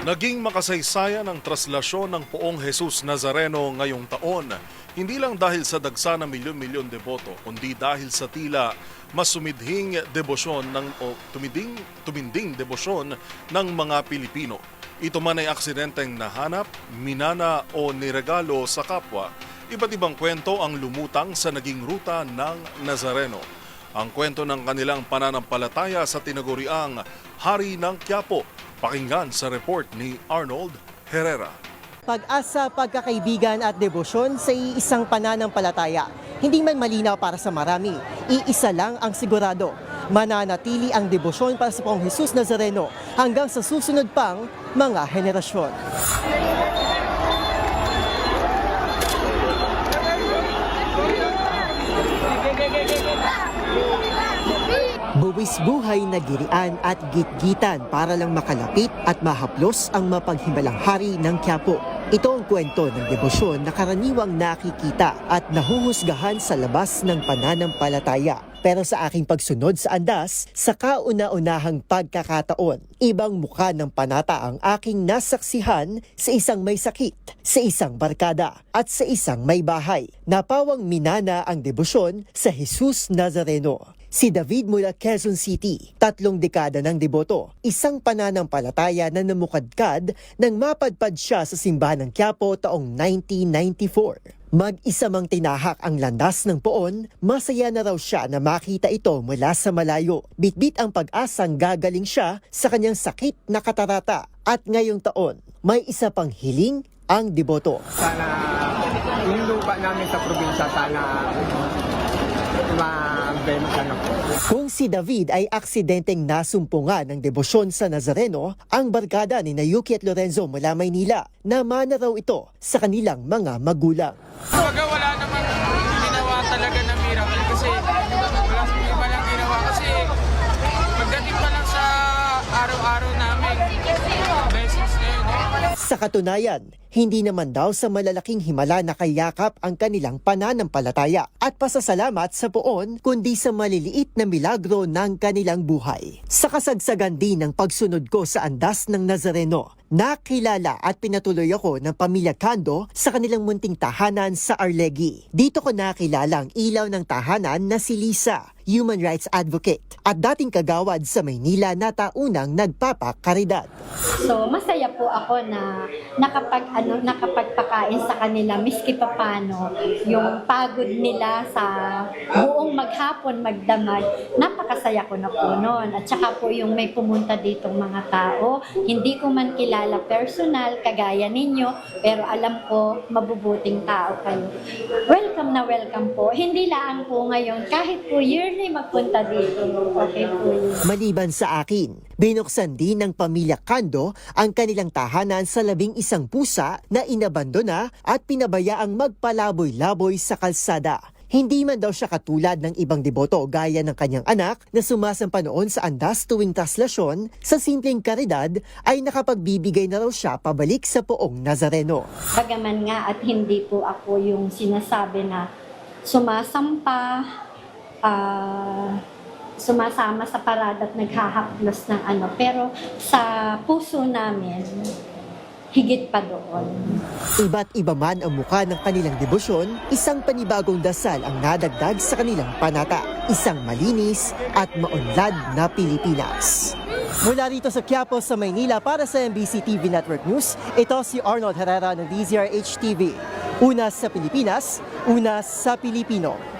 Naging makasaysayan ang traslasyon ng Poong Jesus Nazareno ngayong taon, hindi lang dahil sa dagsa ng milyon-milyon deboto, kundi dahil sa tila mas tuminding debosyon ng mga Pilipino. Ito man ay aksidenteng nahanap, minana o niregalo sa kapwa, iba't ibang kwento ang lumutang sa naging ruta ng Nazareno. Ang kwento ng kanilang pananampalataya sa tinaguriang Hari ng Quiapo. Pakinggan sa report ni Arnold Herrera. Pag-asa, pagkakaibigan at debosyon sa iisang pananampalataya. Hindi man malinaw para sa marami, iisa lang ang sigurado. Mananatili ang debosyon para sa Poong Jesus Nazareno hanggang sa susunod pang mga henerasyon. Buwis buhay na girian at gitgitan para lang makalapit at mahaplos ang mapaghimalang hari ng Quiapo. Ito ang kwento ng debosyon na karaniwang nakikita at nahuhusgahan sa labas ng pananampalataya. Pero sa aking pagsunod sa andas, sa kauna-unahang pagkakataon, ibang mukha ng panata ang aking nasaksihan sa isang may sakit, sa isang barkada, at sa isang may bahay. Napawang minana ang debosyon sa Jesus Nazareno. Si David mula Quezon City, 3 dekada ng deboto, isang pananampalataya na namukadkad nang mapadpad siya sa simbahan ng Quiapo taong 1994. Mag-isa mang tinahak ang landas ng poon, masaya na raw siya na makita ito mula sa malayo. Bitbit ang pag-asang gagaling siya sa kanyang sakit na katarata. At ngayong taon, may isa pang hiling ang deboto. Sana yung lupa namin sa probinsya, sana ma-benefit po. Kung si David ay aksidenteng nasumpungan ng debosyon sa Nazareno, ang barkada ni Yuki at Lorenzo mula Maynila, namana raw ito sa kanilang mga magulang. Kumbaga wala namang ginawa talaga na miracle kasi walang ginawa kasi pagdating pa lang sa araw-araw namin, blessings na yun. Sa katunayan, hindi naman daw sa malalaking himala na kayakap ang kanilang pananampalataya at pasasalamat sa poon kundi sa maliliit na milagro ng kanilang buhay. Sa kasagsagan din ng pagsunod ko sa andas ng Nazareno, nakilala at pinatuloy ako ng pamilya Cando sa kanilang munting tahanan sa Arlegui. Dito ko nakilala ang ilaw ng tahanan na si Lisa, human rights advocate, at dating kagawad sa Maynila na nagpapakaridad. So masaya po ako na nakapagpakain sa kanila miski papano yung pagod nila sa buong maghapon magdamag. Napakasaya ko na po noon. At saka po yung may pumunta ditong mga tao, hindi ko man kilala personal kagaya ninyo, pero alam ko mabubuting tao kayo. Welcome na welcome po. Hindi lang po ngayon, kahit po yearly magpunta dito. Okay po yun. Maliban sa akin, binuksan din ng pamilya Cando ang kanilang tahanan sa 11 pusa na inabandona at pinabayaang magpalaboy-laboy sa kalsada. Hindi man daw siya katulad ng ibang deboto gaya ng kanyang anak na sumasampa noon sa andas tuwing traslasyon, sa simpleng karidad ay nakapagbibigay na raw siya pabalik sa Poong Nazareno. Bagaman nga at hindi po ako yung sinasabi na sumasampa, sumasama sa parada at naghahaplos ng ano. Pero sa puso namin, higit pa doon. Iba't iba man ang mukha ng kanilang debosyon, isang panibagong dasal ang nadagdag sa kanilang panata. Isang malinis at maunlad na Pilipinas. Mula rito sa Quiapo sa Maynila para sa MBC TV Network News, ito si Arnold Herrera ng DZRH TV. Una sa Pilipinas, una sa Pilipino.